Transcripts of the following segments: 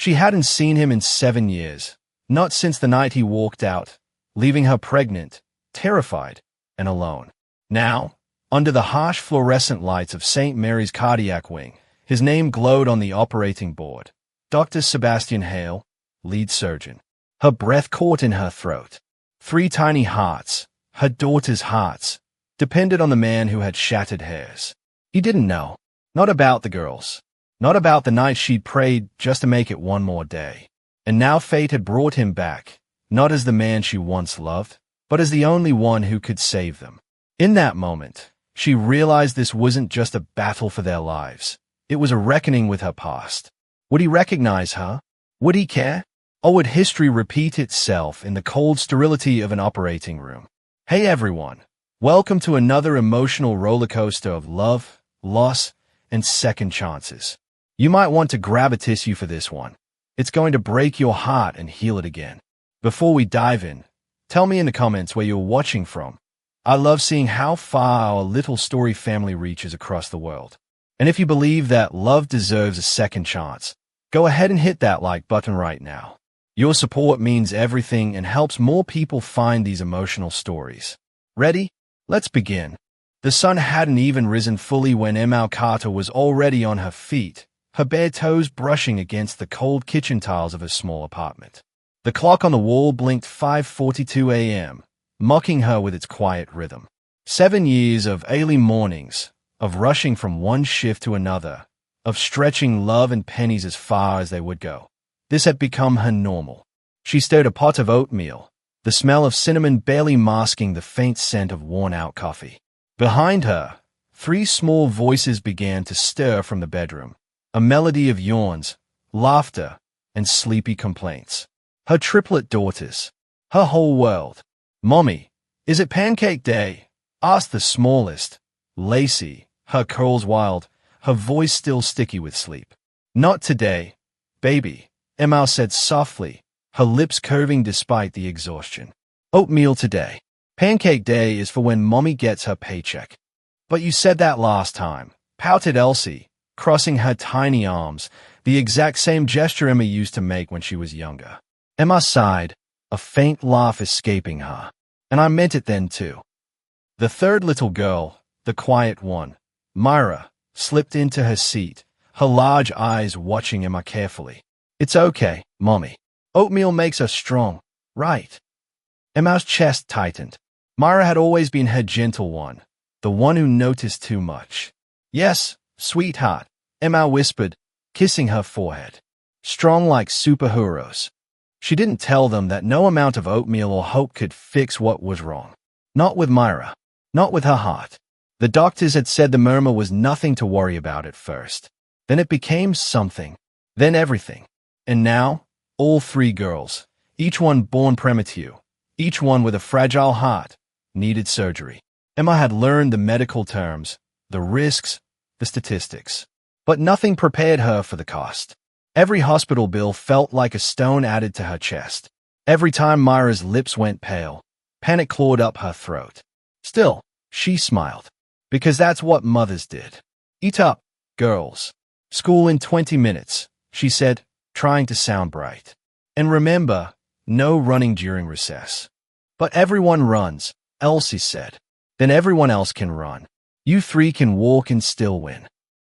She hadn't seen him in 7 years, not since the night he walked out, leaving her pregnant, terrified, and alone. Now, under the harsh fluorescent lights of St. Mary's cardiac wing, his name glowed on the operating board. Dr. Sebastian Hale, lead surgeon. Her breath caught in her throat. 3 tiny hearts, her daughter's hearts, depended on the man who had shattered hers. He didn't know. Not about the girls. Not about the night she'd prayed just to make it one more day. And now fate had brought him back, not as the man she once loved, but as the only one who could save them. In that moment, she realized this wasn't just a battle for their lives. It was a reckoning with her past. Would he recognize her? Would he care? Or would history repeat itself in the cold sterility of an operating room? Hey everyone, welcome to another emotional roller coaster of love, loss, and second chances. You might want to grab a tissue for this one. It's going to break your heart and heal it again. Before we dive in, tell me in the comments where you're watching from. I love seeing how far our little story family reaches across the world. And if you believe that love deserves a second chance, go ahead and hit that like button right now. Your support means everything and helps more people find these emotional stories. Ready? Let's begin. The sun hadn't even risen fully when Emma Carter was already on her feet, her bare toes brushing against the cold kitchen tiles of her small apartment. The clock on the wall blinked 5:42 a.m., mocking her with its quiet rhythm. 7 years of early mornings, of rushing from one shift to another, of stretching love and pennies as far as they would go. This had become her normal. She stirred a pot of oatmeal, the smell of cinnamon barely masking the faint scent of worn-out coffee. Behind her, 3 small voices began to stir from the bedroom, a melody of yawns, laughter, and sleepy complaints. Her triplet daughters, her whole world. "Mommy, is it pancake day?" asked the smallest, Lacey, her curls wild, her voice still sticky with sleep. "Not today, baby," Emma said softly, her lips curving despite the exhaustion. "Oatmeal today. Pancake day is for when Mommy gets her paycheck." "But you said that last time," pouted Elsie, crossing her tiny arms, the exact same gesture Emma used to make when she was younger. Emma sighed, a faint laugh escaping her. "And I meant it then too." The third little girl, the quiet one, Myra, slipped into her seat, her large eyes watching Emma carefully. "It's okay, Mommy. Oatmeal makes us strong, right?" Emma's chest tightened. Myra had always been her gentle one, the one who noticed too much. "Yes, sweetheart," Emma whispered, kissing her forehead. "Strong like superheroes." She didn't tell them that no amount of oatmeal or hope could fix what was wrong. Not with Myra. Not with her heart. The doctors had said the murmur was nothing to worry about at first. Then it became something. Then everything. And now, all 3 girls, each one born premature, each one with a fragile heart, needed surgery. Emma had learned the medical terms, the risks, the statistics. But nothing prepared her for the cost. Every hospital bill felt like a stone added to her chest. Every time Myra's lips went pale, panic clawed up her throat. Still, she smiled. Because that's what mothers did. "Eat up, girls. School in 20 minutes, she said, trying to sound bright. "And remember, no running during recess." "But everyone runs," Elsie said. "Then everyone else can run. You 3 can walk and still win."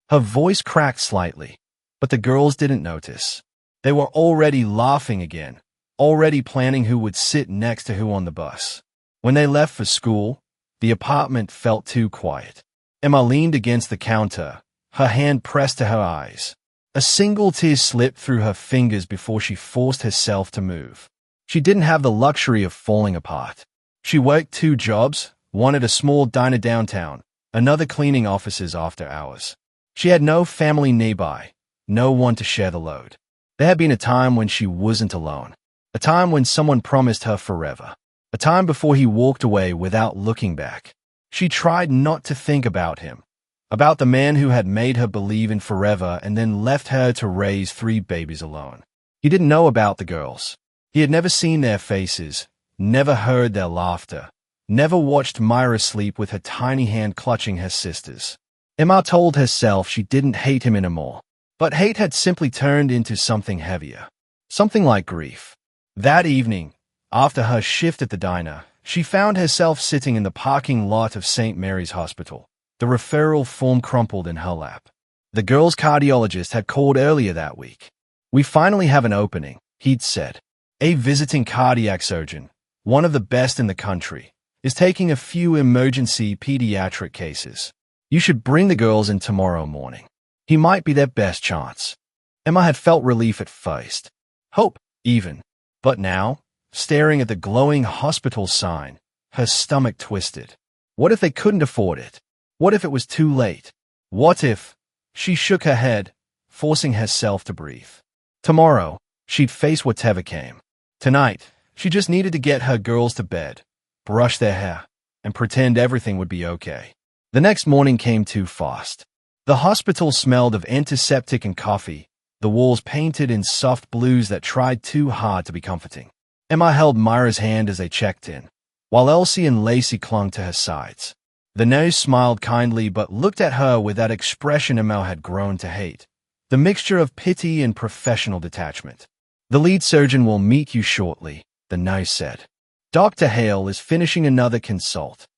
Her voice cracked slightly, but the girls didn't notice. They were already laughing again, already planning who would sit next to who on the bus. When they left for school, the apartment felt too quiet. Emma leaned against the counter, her hand pressed to her eyes. A single tear slipped through her fingers before she forced herself to move. She didn't have the luxury of falling apart. She worked 2 jobs, one at a small diner downtown, another cleaning offices after hours. She had no family nearby, no one to share the load. There had been a time when she wasn't alone, a time when someone promised her forever, a time before he walked away without looking back. She tried not to think about him, about the man who had made her believe in forever and then left her to raise 3 babies alone. He didn't know about the girls. He had never seen their faces, never heard their laughter, never watched Myra sleep with her tiny hand clutching her sister's. Emma told herself she didn't hate him anymore, But hate had simply turned into something heavier. Something like grief. That evening, after her shift at the diner, she found herself sitting in the parking lot of St. Mary's Hospital, the referral form crumpled in her lap. The girl's cardiologist had called earlier that week. "We finally have an opening," he'd said. "A visiting cardiac surgeon, one of the best in the country, is taking a few emergency pediatric cases. You should bring the girls in tomorrow morning. He might be their best chance." Emma had felt relief at first, hope even, but now, staring at the glowing hospital sign, her stomach twisted. What if they couldn't afford it? What if it was too late? What if... She shook her head, forcing herself to breathe. Tomorrow, she'd face whatever came. Tonight, she just needed to get her girls to bed, brush their hair, and pretend everything would be okay. The next morning came too fast. The hospital smelled of antiseptic and coffee, the walls painted in soft blues that tried too hard to be comforting. Emma held Myra's hand as they checked in, while Elsie and Lacey clung to her sides. The nurse smiled kindly but looked at her with that expression Emma had grown to hate, the mixture of pity and professional detachment. "The lead surgeon will meet you shortly," the nurse said. "Dr. Hale is finishing another consult."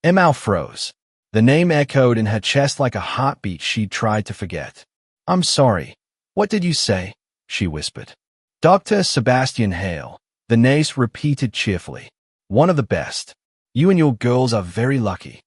Emma froze. The name echoed in her chest like a heartbeat she'd tried to forget. "I'm sorry. What did you say?" she whispered. "Dr. Sebastian Hale," the nurse repeated cheerfully. "One of the best. You and your girls are very lucky."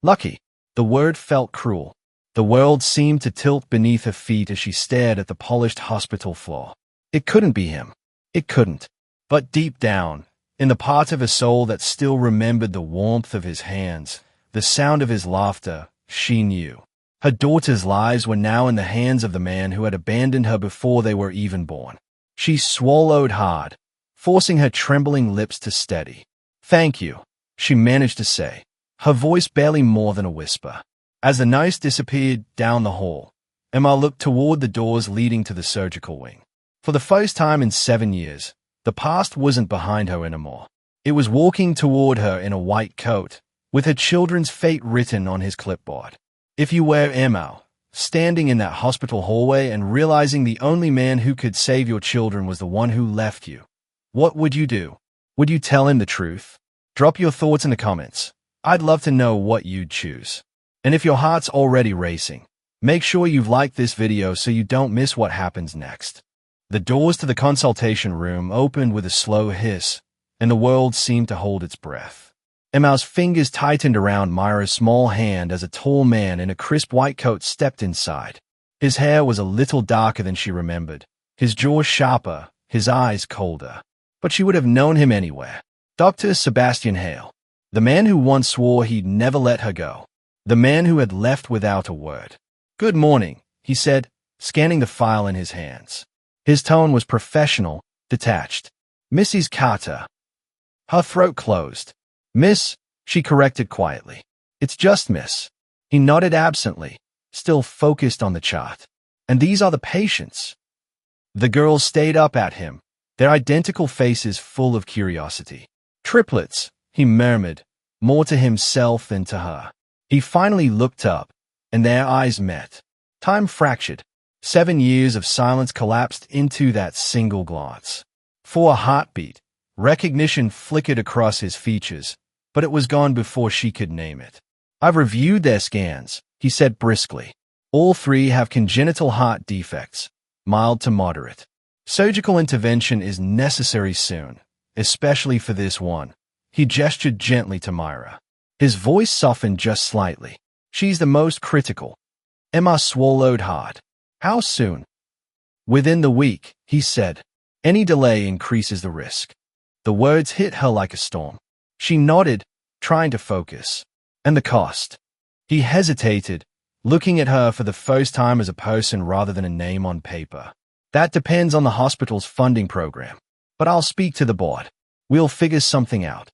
Lucky. The word felt cruel. The world seemed to tilt beneath her feet as she stared at the polished hospital floor. It couldn't be him. It couldn't. But deep down, in the part of her soul that still remembered the warmth of his hands, the sound of his laughter, she knew. Her daughters' lives were now in the hands of the man who had abandoned her before they were even born. She swallowed hard, forcing her trembling lips to steady. "Thank you," she managed to say, her voice barely more than a whisper. As the nurse disappeared down the hall, Emma looked toward the doors leading to the surgical wing. For the first time in 7 years, the past wasn't behind her anymore. It was walking toward her in a white coat, with her children's fate written on his clipboard. If you were Emma, standing in that hospital hallway and realizing the only man who could save your children was the one who left you, what would you do? Would you tell him the truth? Drop your thoughts in the comments. I'd love to know what you'd choose. And if your heart's already racing, make sure you've liked this video so you don't miss what happens next. The doors to the consultation room opened with a slow hiss, and the world seemed to hold its breath. Emma's fingers tightened around Myra's small hand as a tall man in a crisp white coat stepped inside. His hair was a little darker than she remembered, his jaw sharper, his eyes colder. But she would have known him anywhere. Dr. Sebastian Hale. The man who once swore he'd never let her go. The man who had left without a word. "Good morning," he said, scanning the file in his hands. His tone was professional, detached. "Mrs. Carter." Her throat closed. "Miss," she corrected quietly. "It's just Miss." He nodded absently, still focused on the chart. "And these are the patients." The girls stayed up at him, their identical faces full of curiosity. "Triplets," he murmured, more to himself than to her. He finally looked up, and their eyes met. Time fractured. 7 years of silence collapsed into that single glance. For a heartbeat, recognition flickered across his features, but it was gone before she could name it. "I've reviewed their scans," he said briskly. "All 3 have congenital heart defects, mild to moderate. Surgical intervention is necessary soon, especially for this one." He gestured gently to Myra. His voice softened just slightly. "She's the most critical." Emma swallowed hard. "How soon?" "Within the week," he said. "Any delay increases the risk." The words hit her like a storm. She nodded, trying to focus. "And the cost?" He hesitated, looking at her for the first time as a person rather than a name on paper. "That depends on the hospital's funding program. But I'll speak to the board. We'll figure something out."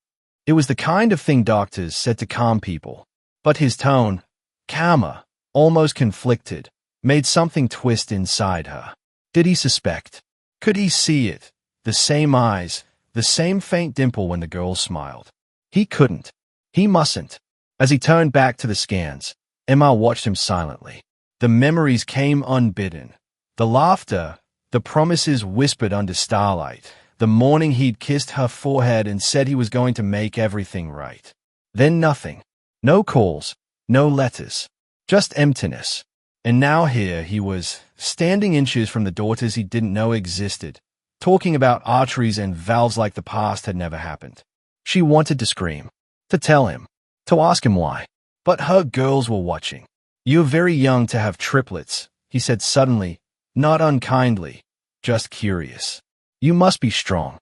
It was the kind of thing doctors said to calm people. But his tone, calmer, almost conflicted, made something twist inside her. Did he suspect? Could he see it? The same eyes, the same faint dimple when the girl smiled. He couldn't. He mustn't. As he turned back to the scans, Emma watched him silently. The memories came unbidden. The laughter, the promises whispered under starlight, the morning he'd kissed her forehead and said he was going to make everything right. Then nothing. No calls, no letters, just emptiness. And now here he was, standing inches from the daughters he didn't know existed, talking about arteries and valves like the past had never happened. She wanted to scream, to tell him, to ask him why. But her girls were watching. "You're very young to have triplets," he said suddenly, not unkindly, just curious. "You must be strong."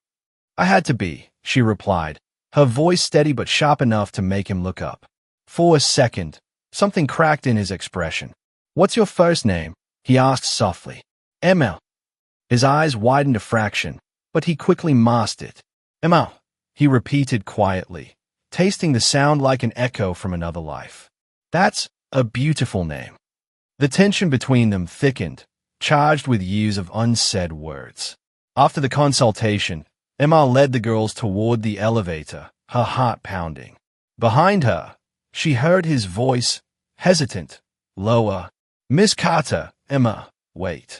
"I had to be," she replied, her voice steady but sharp enough to make him look up. For a second, something cracked in his expression. "What's your first name?" he asked softly. "Emma." His eyes widened a fraction, but he quickly masked it. "Emma," he repeated quietly, tasting the sound like an echo from another life. "That's a beautiful name." The tension between them thickened, charged with years of unsaid words. After the consultation, Emma led the girls toward the elevator, her heart pounding. Behind her, she heard his voice, hesitant, lower. "Miss Carter." "Emma, wait."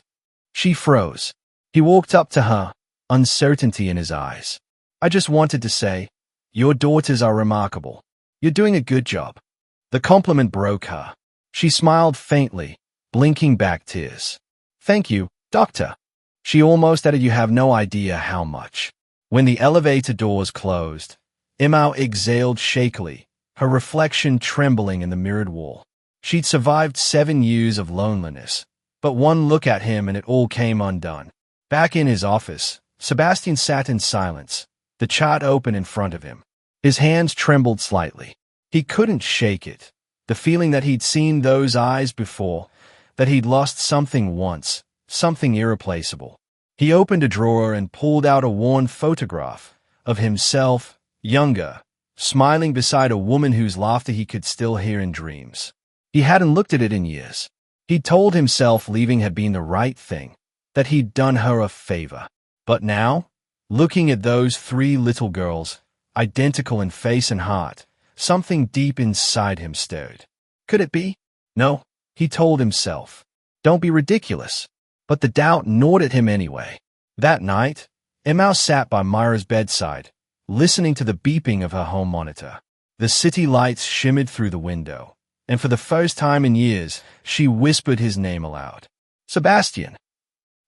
She froze. He walked up to her, uncertainty in his eyes. "I just wanted to say, your daughters are remarkable. You're doing a good job." The compliment broke her. She smiled faintly, blinking back tears. "Thank you, doctor." She almost added, "You have no idea how much." When the elevator doors closed, Emma exhaled shakily, her reflection trembling in the mirrored wall. She'd survived 7 years of loneliness, but one look at him and it all came undone. Back in his office, Sebastian sat in silence, the chart open in front of him. His hands trembled slightly. He couldn't shake it, the feeling that he'd seen those eyes before, that he'd lost something once, something irreplaceable. He opened a drawer and pulled out a worn photograph of himself, younger, smiling beside a woman whose laughter he could still hear in dreams. He hadn't looked at it in years. He'd told himself leaving had been the right thing, that he'd done her a favor. But now, looking at those 3 little girls, identical in face and heart, something deep inside him stirred. Could it be? No, he told himself. Don't be ridiculous. But the doubt gnawed at him anyway. That night, Emma sat by Myra's bedside, listening to the beeping of her home monitor. The city lights shimmered through the window, and for the first time in years, she whispered his name aloud. "Sebastian."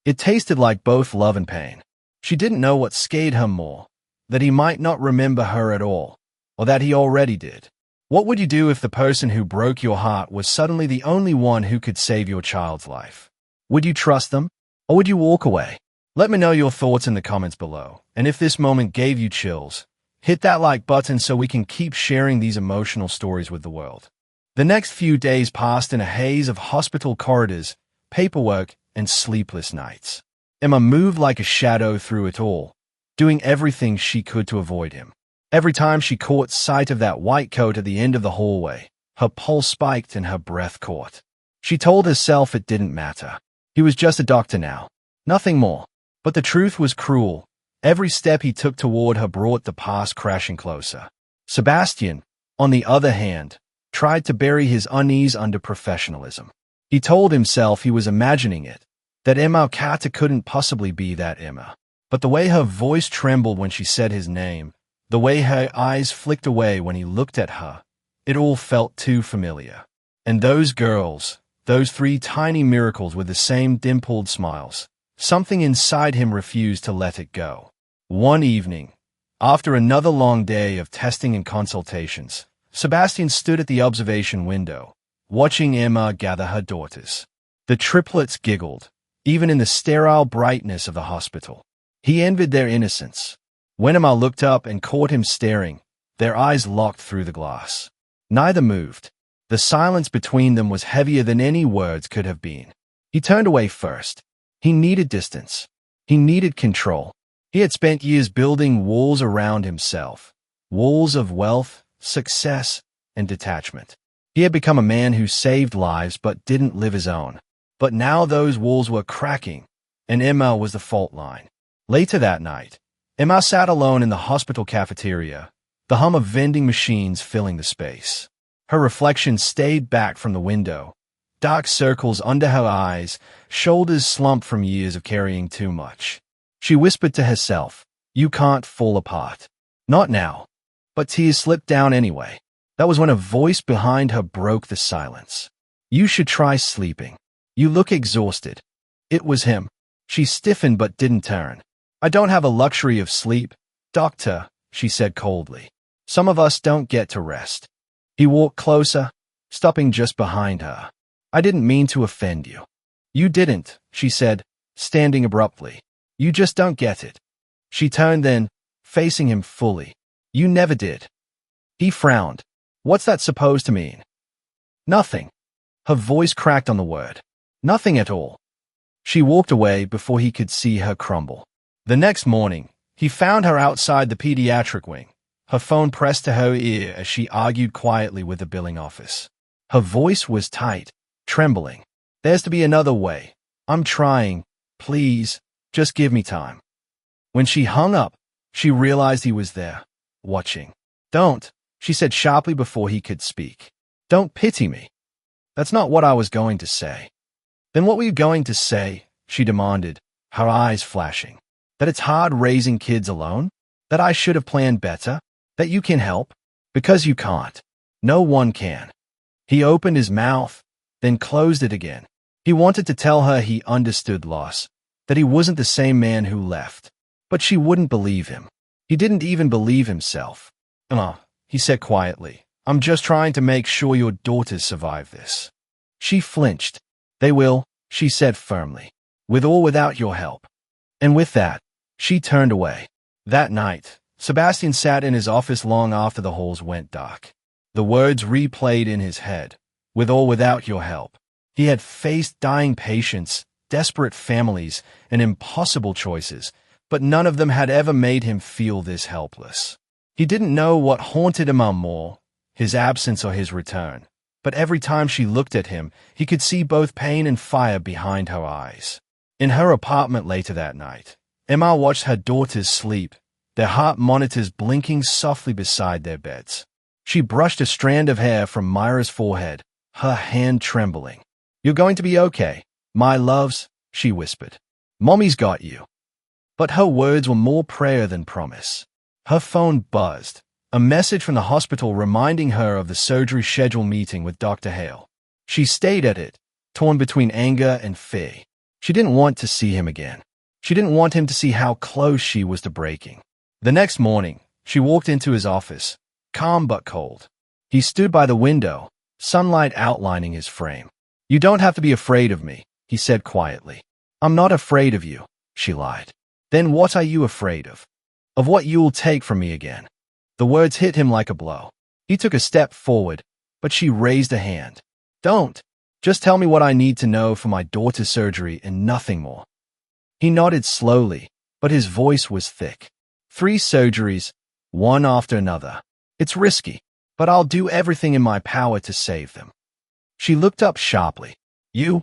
It tasted like both love and pain. She didn't know what scared her more, that he might not remember her at all, or that he already did. What would you do if the person who broke your heart was suddenly the only one who could save your child's life? Would you trust them, or would you walk away? Let me know your thoughts in the comments below, and if this moment gave you chills, hit that like button so we can keep sharing these emotional stories with the world. The next few days passed in a haze of hospital corridors, paperwork, and sleepless nights. Emma moved like a shadow through it all, doing everything she could to avoid him. Every time she caught sight of that white coat at the end of the hallway, her pulse spiked and her breath caught. She told herself it didn't matter. He was just a doctor now, nothing more. But the truth was cruel. Every step he took toward her brought the past crashing closer. Sebastian, on the other hand, tried to bury his unease under professionalism. He told himself he was imagining it, that Emma Carter couldn't possibly be that Emma. But the way her voice trembled when she said his name, the way her eyes flicked away when he looked at her, it all felt too familiar. And those girls, those 3 tiny miracles with the same dimpled smiles, something inside him refused to let it go. One evening, after another long day of testing and consultations, Sebastian stood at the observation window, watching Emma gather her daughters. The triplets giggled, even in the sterile brightness of the hospital. He envied their innocence. When Emma looked up and caught him staring, their eyes locked through the glass. Neither moved. The silence between them was heavier than any words could have been. He turned away first. He needed distance. He needed control. He had spent years building walls around himself, walls of wealth, success, and detachment. He had become a man who saved lives but didn't live his own. But now those walls were cracking, and Emma was the fault line. Later that night, Emma sat alone in the hospital cafeteria, the hum of vending machines filling the space. Her reflection stayed back from the window, dark circles under her eyes, shoulders slumped from years of carrying too much. She whispered to herself, "You can't fall apart. Not now." But tears slipped down anyway. That was when a voice behind her broke the silence. "You should try sleeping. You look exhausted." It was him. She stiffened but didn't turn. "I don't have a luxury of sleep, doctor," she said coldly. "Some of us don't get to rest." He walked closer, stopping just behind her. "I didn't mean to offend you." "You didn't," she said, standing abruptly. "You just don't get it." She turned then, facing him fully. "You never did." He frowned. "What's that supposed to mean?" "Nothing." Her voice cracked on the word. "Nothing at all." She walked away before he could see her crumble. The next morning, he found her outside the pediatric wing, her phone pressed to her ear as she argued quietly with the billing office. Her voice was tight, trembling. "There's to be another way. I'm trying. Please, just give me time." When she hung up, she realized he was there, watching. "Don't," she said sharply before he could speak. "Don't pity me." "That's not what I was going to say." "Then what were you going to say?" she demanded, her eyes flashing. "That it's hard raising kids alone? That I should have planned better? That you can help? Because you can't. No one can." He opened his mouth, then closed it again. He wanted to tell her he understood loss, that he wasn't the same man who left. But she wouldn't believe him. He didn't even believe himself. He said quietly. "I'm just trying to make sure your daughters survive this." She flinched. "They will," she said firmly. "With or without your help." And with that, she turned away. That night, Sebastian sat in his office long after the halls went dark. The words replayed in his head. With or without your help. He had faced dying patients, desperate families, and impossible choices, but none of them had ever made him feel this helpless. He didn't know what haunted him more, his absence or his return. But every time she looked at him, he could see both pain and fire behind her eyes. In her apartment later that night, Emma watched her daughters sleep, their heart monitors blinking softly beside their beds. She brushed a strand of hair from Myra's forehead, her hand trembling. "You're going to be okay, my loves," she whispered. "Mommy's got you." But her words were more prayer than promise. Her phone buzzed, a message from the hospital reminding her of the surgery schedule meeting with Dr. Hale. She stayed at it, torn between anger and fear. She didn't want to see him again. She didn't want him to see how close she was to breaking. The next morning, she walked into his office, calm but cold. He stood by the window, sunlight outlining his frame. "You don't have to be afraid of me," he said quietly. "I'm not afraid of you," she lied. "Then what are you afraid of?" "Of what you'll take from me again." The words hit him like a blow. He took a step forward, but she raised a hand. "Don't. Just tell me what I need to know for my daughter's surgery and nothing more." He nodded slowly, but his voice was thick. "3 surgeries, one after another. It's risky, but I'll do everything in my power to save them." She looked up sharply. "You?"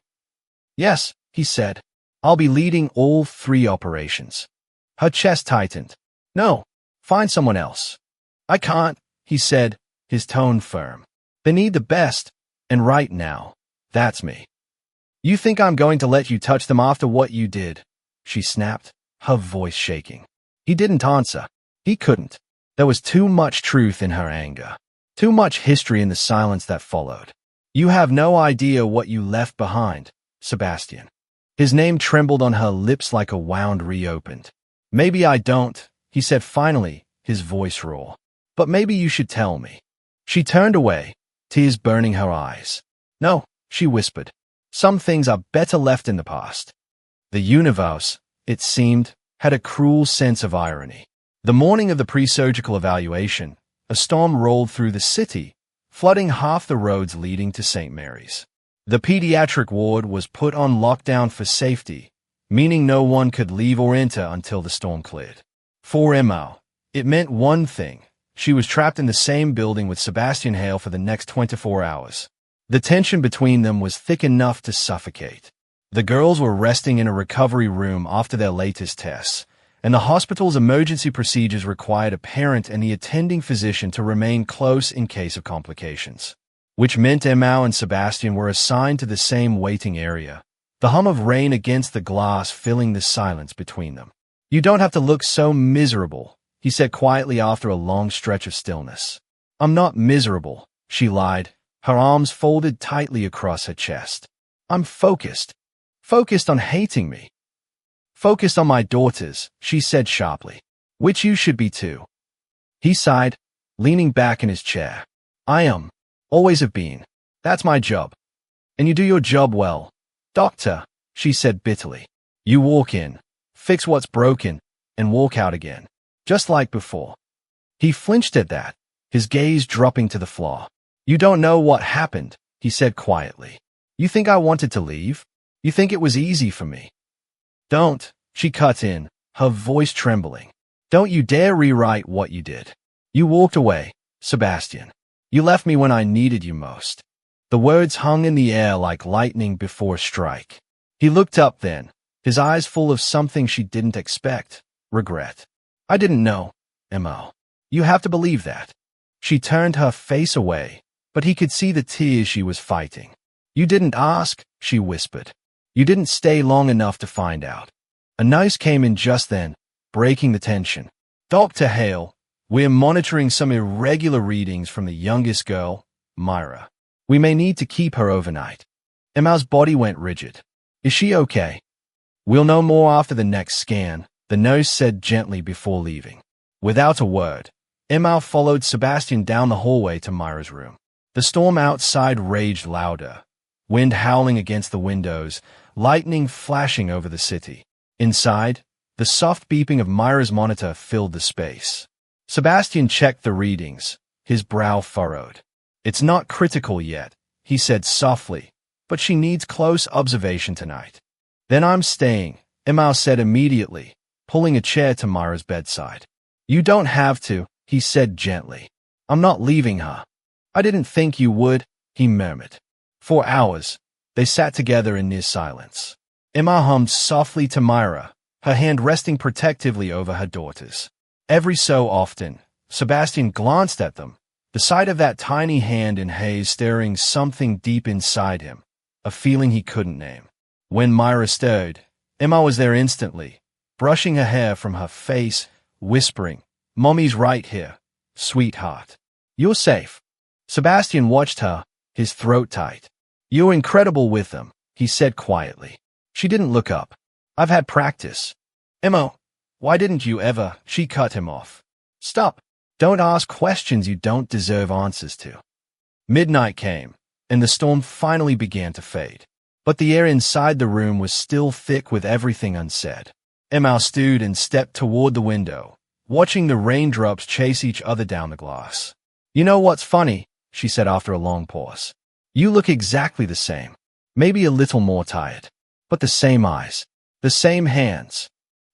"Yes," he said. "I'll be leading all 3 operations." Her chest tightened. "No, find someone else." "I can't," he said, his tone firm. "They need the best, and right now, that's me." "You think I'm going to let you touch them after what you did?" she snapped, her voice shaking. He didn't answer. He couldn't. There was too much truth in her anger. Too much history in the silence that followed. "You have no idea what you left behind, Sebastian." His name trembled on her lips like a wound reopened. "Maybe I don't," he said finally, his voice raw. "But maybe you should tell me." She turned away, tears burning her eyes. "No," she whispered. "Some things are better left in the past." The universe, it seemed, had a cruel sense of irony. The morning of the pre-surgical evaluation, a storm rolled through the city, flooding half the roads leading to St. Mary's. The pediatric ward was put on lockdown for safety, meaning no one could leave or enter until the storm cleared. For Emma, it meant one thing. She was trapped in the same building with Sebastian Hale for the next 24 hours. The tension between them was thick enough to suffocate. The girls were resting in a recovery room after their latest tests, and the hospital's emergency procedures required a parent and the attending physician to remain close in case of complications. which meant Emma and Sebastian were assigned to the same waiting area, the hum of rain against the glass filling the silence between them. "You don't have to look so miserable," he said quietly after a long stretch of stillness. "I'm not miserable," she lied, her arms folded tightly across her chest. "I'm focused. Focused on hating me. Focused on my daughters," she said sharply. "Which you should be too." He sighed, leaning back in his chair. "I am. Always have been. That's my job. And you do your job well, Doctor," she said bitterly. "You walk in, fix what's broken, and walk out again, just like before." He flinched at that, his gaze dropping to the floor. "You don't know what happened," he said quietly. "You think I wanted to leave? You think it was easy for me?" "Don't," she cut in, her voice trembling. "Don't you dare rewrite what you did. You walked away, Sebastian. You left me when I needed you most." The words hung in the air like lightning before a strike. He looked up then, his eyes full of something she didn't expect, regret. "I didn't know, Emma. You have to believe that." She turned her face away, but he could see the tears she was fighting. "You didn't ask," she whispered. "You didn't stay long enough to find out." A nurse came in just then, breaking the tension. "Dr. Hale, we're monitoring some irregular readings from the youngest girl, Myra. We may need to keep her overnight." Emma's body went rigid. "Is she okay?" "We'll know more after the next scan," the nurse said gently before leaving. Without a word, Emma followed Sebastian down the hallway to Myra's room. The storm outside raged louder, wind howling against the windows, lightning flashing over the city. Inside, the soft beeping of Myra's monitor filled the space. Sebastian checked the readings, his brow furrowed. "It's not critical yet," he said softly, "but she needs close observation tonight." "Then I'm staying," Emma said immediately, pulling a chair to Myra's bedside. "You don't have to," he said gently. "I'm not leaving her." "I didn't think you would," he murmured. For hours, they sat together in near silence. Emma hummed softly to Myra, her hand resting protectively over her daughters. Every so often, Sebastian glanced at them, the sight of that tiny hand in his stirring something deep inside him, a feeling he couldn't name. When Myra stirred, Emma was there instantly, brushing her hair from her face, whispering, "Mommy's right here, sweetheart. You're safe." Sebastian watched her, his throat tight. "You're incredible with them," he said quietly. She didn't look up. "I've had practice." "Emma, why didn't you ever?" She cut him off. "Stop. Don't ask questions you don't deserve answers to." Midnight came, and the storm finally began to fade. But the air inside the room was still thick with everything unsaid. Emma stood and stepped toward the window, watching the raindrops chase each other down the glass. "You know what's funny?" she said after a long pause. "You look exactly the same. Maybe a little more tired. But the same eyes. The same hands.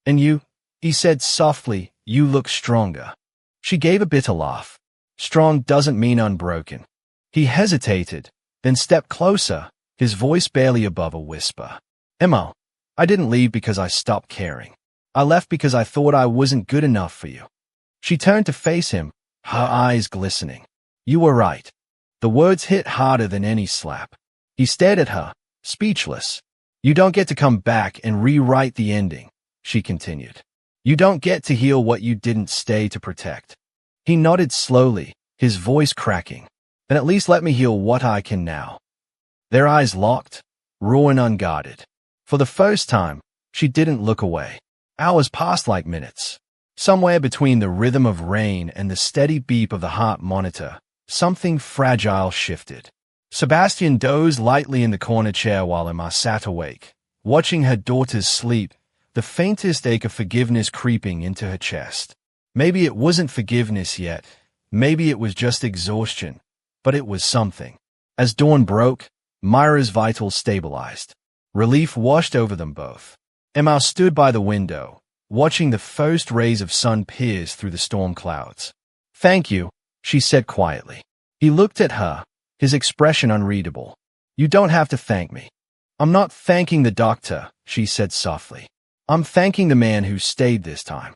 And you," he said softly, "you look stronger." She gave a bitter laugh. "Strong doesn't mean unbroken." He hesitated, then stepped closer, his voice barely above a whisper. "Emma, I didn't leave because I stopped caring. I left because I thought I wasn't good enough for you." She turned to face him, her eyes glistening. "You were right." The words hit harder than any slap. He stared at her, speechless. "You don't get to come back and rewrite the ending," she continued. "You don't get to heal what you didn't stay to protect." He nodded slowly, his voice cracking. "Then at least let me heal what I can now." Their eyes locked, raw and unguarded. For the first time, she didn't look away. Hours passed like minutes. Somewhere between the rhythm of rain and the steady beep of the heart monitor, something fragile shifted. Sebastian dozed lightly in the corner chair while Emma sat awake, watching her daughters sleep, the faintest ache of forgiveness creeping into her chest. Maybe it wasn't forgiveness yet, maybe it was just exhaustion, but it was something. As dawn broke, Myra's vitals stabilized. Relief washed over them both. Emma stood by the window, watching the first rays of sun pierce through the storm clouds. "Thank you," she said quietly. He looked at her, his expression unreadable. "You don't have to thank me." "I'm not thanking the doctor," she said softly. "I'm thanking the man who stayed this time."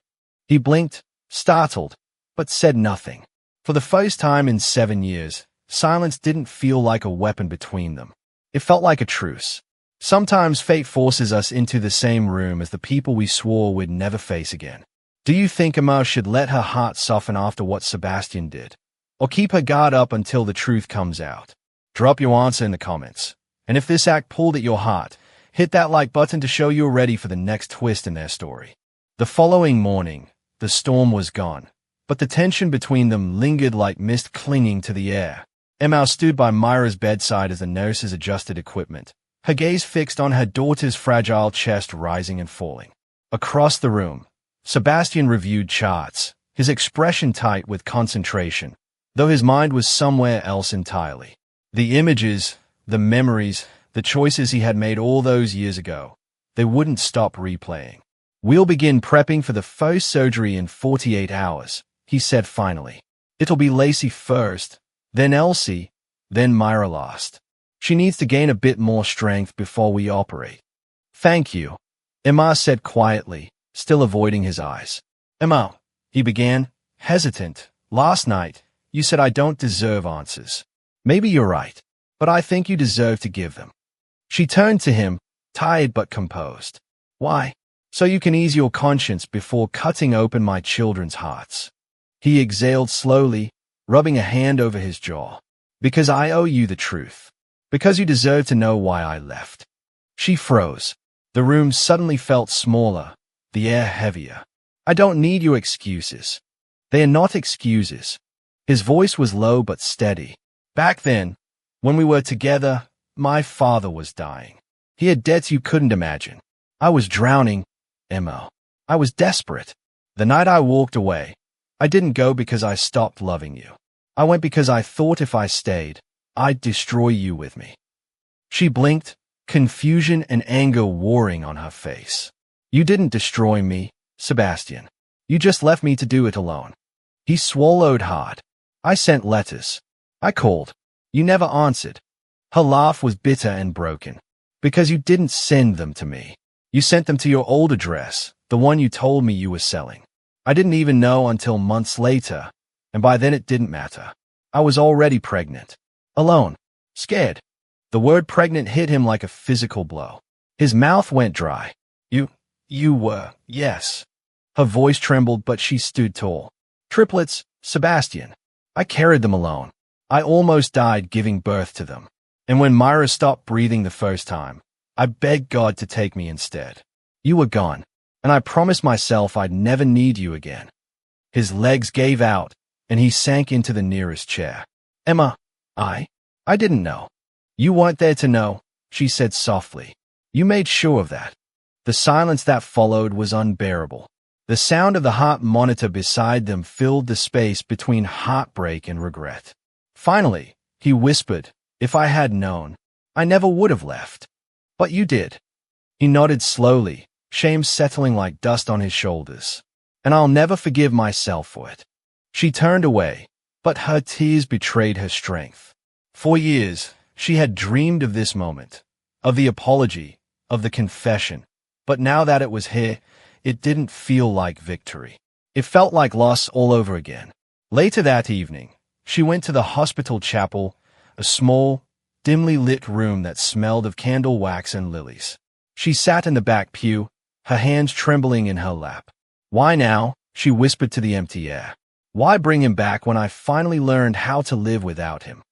He blinked, startled, but said nothing. For the first time in 7 years, silence didn't feel like a weapon between them. It felt like a truce. Sometimes fate forces us into the same room as the people we swore we'd never face again. Do you think Emma should let her heart soften after what Sebastian did? Or keep her guard up until the truth comes out? Drop your answer in the comments. And if this act pulled at your heart, hit that like button to show you're ready for the next twist in their story. The following morning, the storm was gone, but the tension between them lingered like mist clinging to the air. Emma stood by Myra's bedside as the nurses adjusted equipment, her gaze fixed on her daughter's fragile chest rising and falling. Across the room, Sebastian reviewed charts, his expression tight with concentration, though his mind was somewhere else entirely. The images, the memories, the choices he had made all those years ago, they wouldn't stop replaying. We'll begin prepping for the first surgery in 48 hours, he said finally. It'll be Lacey first, then Elsie, then Myra last. She needs to gain a bit more strength before we operate. Thank you, Emma said quietly, still avoiding his eyes. Emma, he began, hesitant. Last night, you said I don't deserve answers. Maybe you're right, but I think you deserve to give them. She turned to him, tired but composed. Why? So you can ease your conscience before cutting open my children's hearts. He exhaled slowly, rubbing a hand over his jaw. Because I owe you the truth. Because you deserve to know why I left. She froze. The room suddenly felt smaller, the air heavier. I don't need your excuses. They are not excuses. His voice was low but steady. Back then, when we were together, my father was dying. He had debts you couldn't imagine. I was drowning, Emma. I was desperate. The night I walked away, I didn't go because I stopped loving you. I went because I thought if I stayed, I'd destroy you with me. She blinked, confusion and anger warring on her face. You didn't destroy me, Sebastian. You just left me to do it alone. He swallowed hard. I sent letters. I called. You never answered. Her laugh was bitter and broken. Because you didn't send them to me. You sent them to your old address, the one you told me you were selling. I didn't even know until months later, and by then it didn't matter. I was already pregnant. Alone. Scared. The word pregnant hit him like a physical blow. His mouth went dry. You were, yes. Her voice trembled, but she stood tall. Triplets, Sebastian. I carried them alone. I almost died giving birth to them. And when Myra stopped breathing the first time, I begged God to take me instead. You were gone, and I promised myself I'd never need you again. His legs gave out, and he sank into the nearest chair. Emma, I didn't know. You weren't there to know, she said softly. You made sure of that. The silence that followed was unbearable. The sound of the heart monitor beside them filled the space between heartbreak and regret. Finally, he whispered, if I had known, I never would have left. But you did. He nodded slowly, shame settling like dust on his shoulders. And I'll never forgive myself for it. She turned away, but her tears betrayed her strength. For years, she had dreamed of this moment, of the apology, of the confession. But now that it was here, it didn't feel like victory. It felt like loss all over again. Later that evening, she went to the hospital chapel, a small, dimly lit room that smelled of candle wax and lilies. She sat in the back pew, her hands trembling in her lap. Why now? She whispered to the empty air. Why bring him back when I finally learned how to live without him?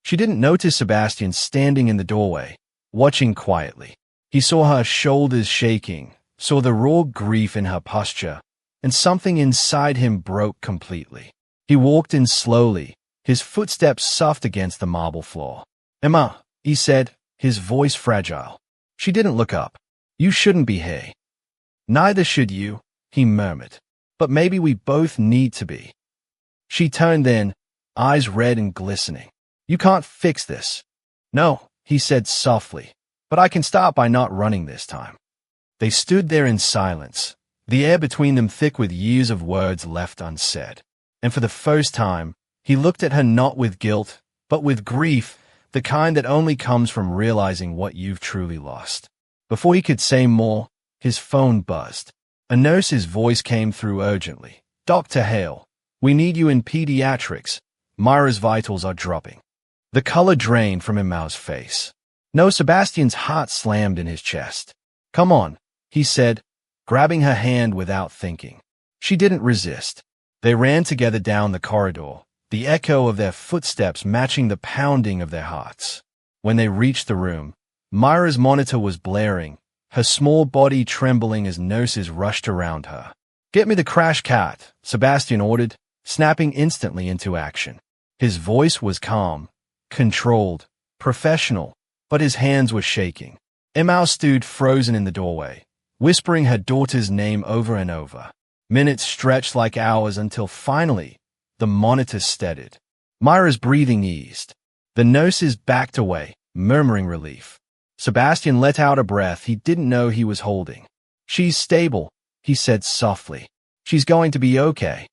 She didn't notice Sebastian standing in the doorway, watching quietly. He saw her shoulders shaking, saw the raw grief in her posture, and something inside him broke completely. He walked in slowly, his footsteps soft against the marble floor. Emma, he said, his voice fragile. She didn't look up. You shouldn't be here. Neither should you, he murmured. But maybe we both need to be. She turned then, eyes red and glistening. You can't fix this. No, he said softly. But I can start by not running this time. They stood there in silence, the air between them thick with years of words left unsaid. And for the first time, he looked at her not with guilt, but with grief, the kind that only comes from realizing what you've truly lost. Before he could say more, his phone buzzed. A nurse's voice came through urgently. Dr. Hale, we need you in pediatrics. Myra's vitals are dropping. The color drained from Emma's face. No, Sebastian's heart slammed in his chest. Come on, he said, grabbing her hand without thinking. She didn't resist. They ran together down the corridor, the echo of their footsteps matching the pounding of their hearts. When they reached the room, Myra's monitor was blaring, her small body trembling as nurses rushed around her. Get me the crash cart, Sebastian ordered, snapping instantly into action. His voice was calm, controlled, professional, but his hands were shaking. Emma stood frozen in the doorway, whispering her daughter's name over and over. Minutes stretched like hours until finally, the monitor steadied. Myra's breathing eased. The nurses backed away, murmuring relief. Sebastian let out a breath he didn't know he was holding. She's stable, he said softly. She's going to be okay.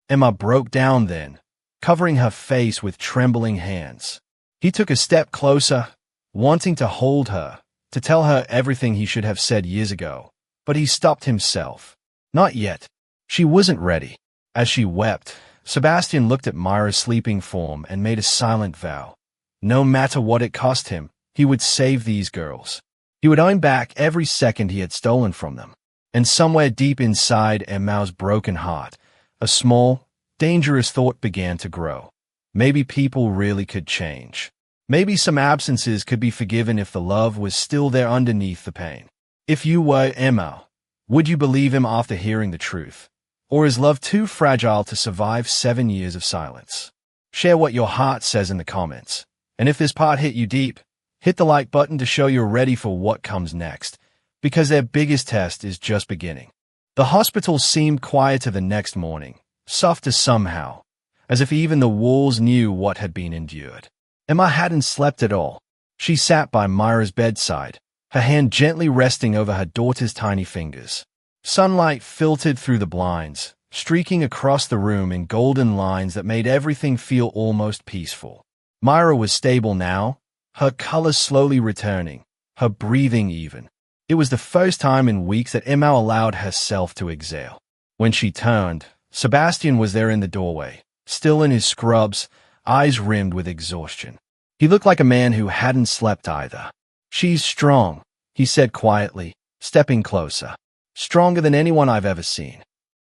Emma broke down then, covering her face with trembling hands. He took a step closer, wanting to hold her, to tell her everything he should have said years ago. But he stopped himself. Not yet. She wasn't ready. As she wept, Sebastian looked at Myra's sleeping form and made a silent vow. No matter what it cost him, he would save these girls. He would earn back every second he had stolen from them. And somewhere deep inside Emma's broken heart, a small, dangerous thought began to grow. Maybe people really could change. Maybe some absences could be forgiven if the love was still there underneath the pain. If you were Emma, would you believe him after hearing the truth? Or is love too fragile to survive 7 years of silence? Share what your heart says in the comments. And if this part hit you deep, hit the like button to show you're ready for what comes next, because their biggest test is just beginning. The hospital seemed quieter the next morning, softer somehow, as if even the walls knew what had been endured. Emma hadn't slept at all. She sat by Myra's bedside, her hand gently resting over her daughter's tiny fingers. Sunlight filtered through the blinds, streaking across the room in golden lines that made everything feel almost peaceful. Myra was stable now, her color slowly returning, her breathing even. It was the first time in weeks that Emma allowed herself to exhale. When she turned, Sebastian was there in the doorway, still in his scrubs, eyes rimmed with exhaustion. He looked like a man who hadn't slept either. She's strong, he said quietly, stepping closer. Stronger than anyone I've ever seen.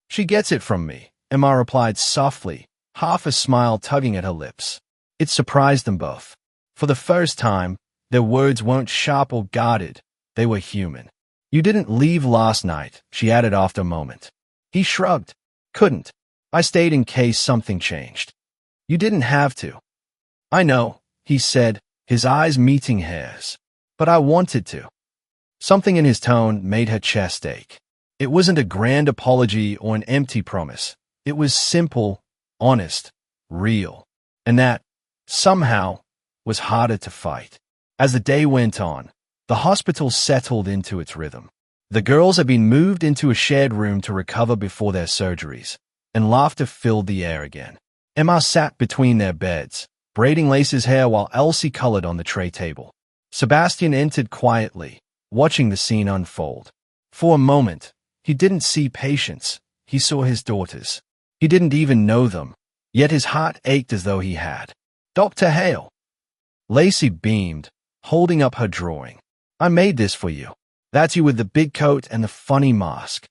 She gets it from me, Emma replied softly, half a smile tugging at her lips. It surprised them both. For the first time, their words weren't sharp or guarded. They were human. You didn't leave last night, she added after a moment. He shrugged. Couldn't. I stayed in case something changed. You didn't have to. I know, he said, his eyes meeting hers. But I wanted to. Something in his tone made her chest ache. It wasn't a grand apology or an empty promise. It was simple, honest, real. And that, somehow, was harder to fight. As the day went on, the hospital settled into its rhythm. The girls had been moved into a shared room to recover before their surgeries, and laughter filled the air again. Emma sat between their beds, braiding Lace's hair while Elsie colored on the tray table. Sebastian entered quietly, watching the scene unfold. For a moment, he didn't see patients, he saw his daughters. He didn't even know them, yet his heart ached as though he had. Dr. Hale. Lacey beamed, holding up her drawing. I made this for you. That's you with the big coat and the funny mask.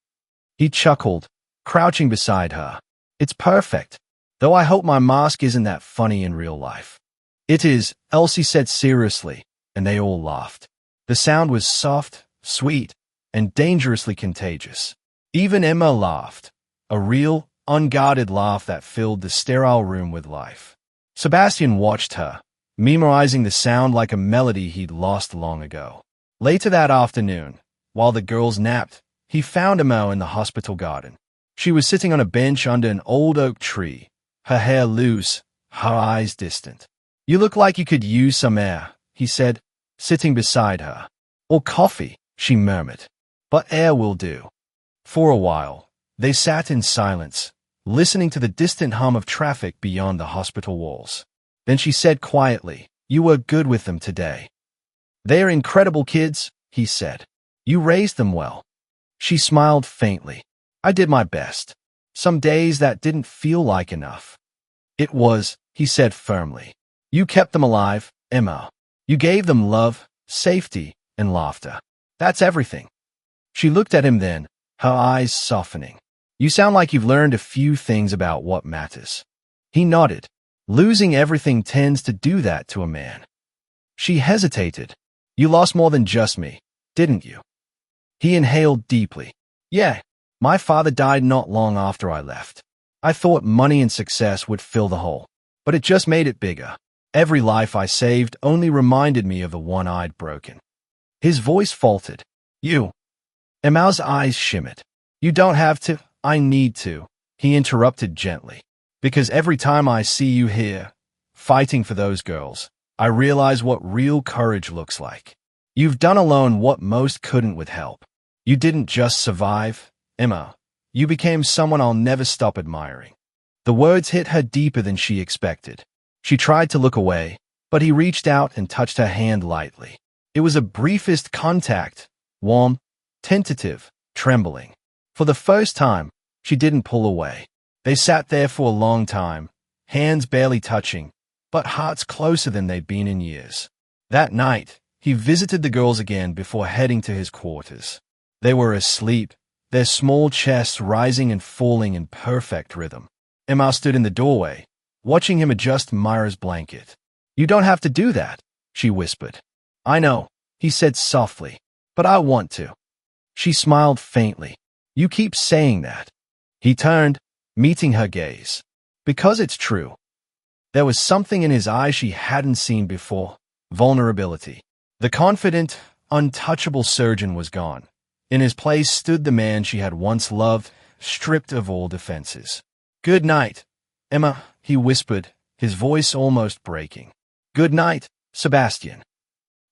He chuckled, crouching beside her. It's perfect, though I hope my mask isn't that funny in real life. It is, Elsie said seriously, and they all laughed. The sound was soft, sweet, and dangerously contagious. Even Emma laughed, a real, unguarded laugh that filled the sterile room with life. Sebastian watched her, memorizing the sound like a melody he'd lost long ago. Later that afternoon, while the girls napped, he found Emma in the hospital garden. She was sitting on a bench under an old oak tree, her hair loose, her eyes distant. You look like you could use some air, he said, sitting beside her. Or coffee, she murmured. But air will do. For a while, they sat in silence, listening to the distant hum of traffic beyond the hospital walls. Then she said quietly, You were good with them today. They are incredible kids, he said. You raised them well. She smiled faintly. I did my best. Some days that didn't feel like enough. It was, he said firmly. You kept them alive, Emma. You gave them love, safety, and laughter. That's everything. She looked at him then, her eyes softening. You sound like you've learned a few things about what matters. He nodded. Losing everything tends to do that to a man. She hesitated. You lost more than just me, didn't you? He inhaled deeply. Yeah, my father died not long after I left. I thought money and success would fill the hole, but it just made it bigger. Every life I saved only reminded me of the one I'd broken. His voice faltered. You. Emma's eyes shimmered. You don't have to. I need to. He interrupted gently. Because every time I see you here, fighting for those girls, I realize what real courage looks like. You've done alone what most couldn't with help. You didn't just survive, Emma. You became someone I'll never stop admiring. The words hit her deeper than she expected. She tried to look away, but he reached out and touched her hand lightly. It was a briefest contact, warm, tentative, trembling. For the first time, she didn't pull away. They sat there for a long time, hands barely touching, but hearts closer than they'd been in years. That night, he visited the girls again before heading to his quarters. They were asleep, their small chests rising and falling in perfect rhythm. Emma stood in the doorway, watching him adjust Myra's blanket. You don't have to do that, she whispered. I know, he said softly, but I want to. She smiled faintly. You keep saying that. He turned, meeting her gaze. Because it's true. There was something in his eyes she hadn't seen before, vulnerability. The confident, untouchable surgeon was gone. In his place stood the man she had once loved, stripped of all defenses. Good night, Emma, he whispered, his voice almost breaking. Good night, Sebastian.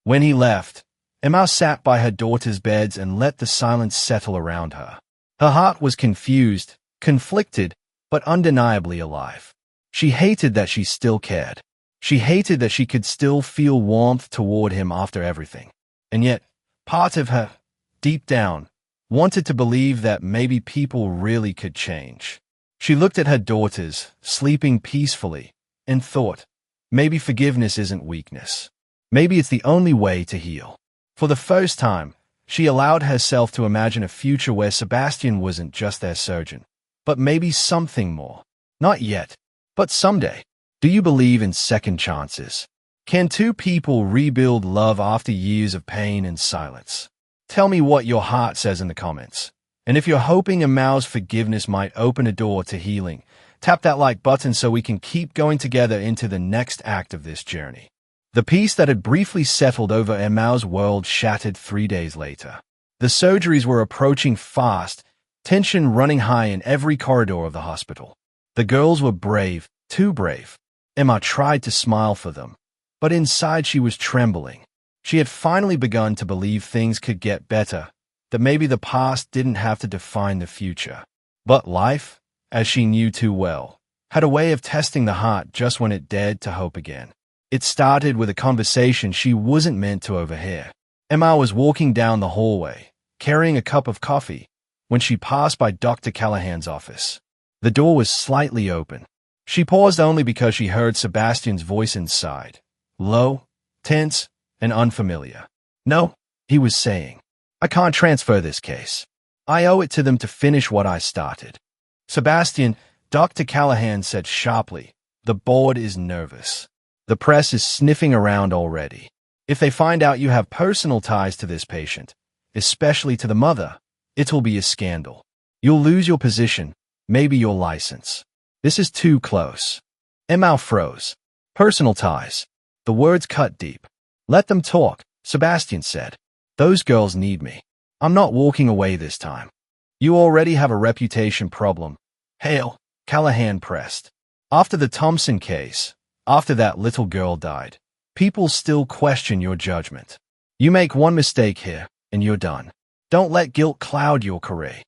When he left, Emma sat by her daughter's beds and let the silence settle around her. Her heart was confused, conflicted, but undeniably alive. She hated that she still cared. She hated that she could still feel warmth toward him after everything. And yet, part of her, deep down, wanted to believe that maybe people really could change. She looked at her daughters, sleeping peacefully, and thought, maybe forgiveness isn't weakness. Maybe it's the only way to heal. For the first time, she allowed herself to imagine a future where Sebastian wasn't just their surgeon, but maybe something more. Not yet, but someday. Do you believe in second chances? Can two people rebuild love after years of pain and silence? Tell me what your heart says in the comments. And if you're hoping Emma's forgiveness might open a door to healing, tap that like button so we can keep going together into the next act of this journey. The peace that had briefly settled over Emma's world shattered 3 days later. The surgeries were approaching fast, tension running high in every corridor of the hospital. The girls were brave, too brave. Emma tried to smile for them, but inside she was trembling. She had finally begun to believe things could get better, that maybe the past didn't have to define the future. But life, as she knew too well, had a way of testing the heart just when it dared to hope again. It started with a conversation she wasn't meant to overhear. Emma was walking down the hallway, carrying a cup of coffee, when she passed by Dr. Callahan's office. The door was slightly open. She paused only because she heard Sebastian's voice inside, low, tense, and unfamiliar. No, he was saying, I can't transfer this case. I owe it to them to finish what I started. Sebastian, Dr. Callahan said sharply, the board is nervous. The press is sniffing around already. If they find out you have personal ties to this patient, especially to the mother, it will be a scandal. You'll lose your position, maybe your license. This is too close. Emma froze. Personal ties. The words cut deep. Let them talk, Sebastian said. Those girls need me. I'm not walking away this time. You already have a reputation problem. Hale, Callahan pressed. After the Thompson case, after that little girl died, people still question your judgment. You make one mistake here, and you're done. Don't let guilt cloud your career.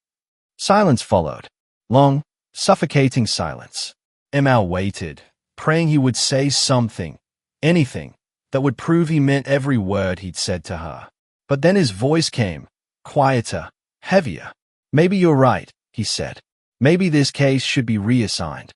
Silence followed. Long, suffocating silence. Emma waited, praying he would say something, anything, that would prove he meant every word he'd said to her. But then his voice came, quieter, heavier. Maybe you're right, he said. Maybe this case should be reassigned.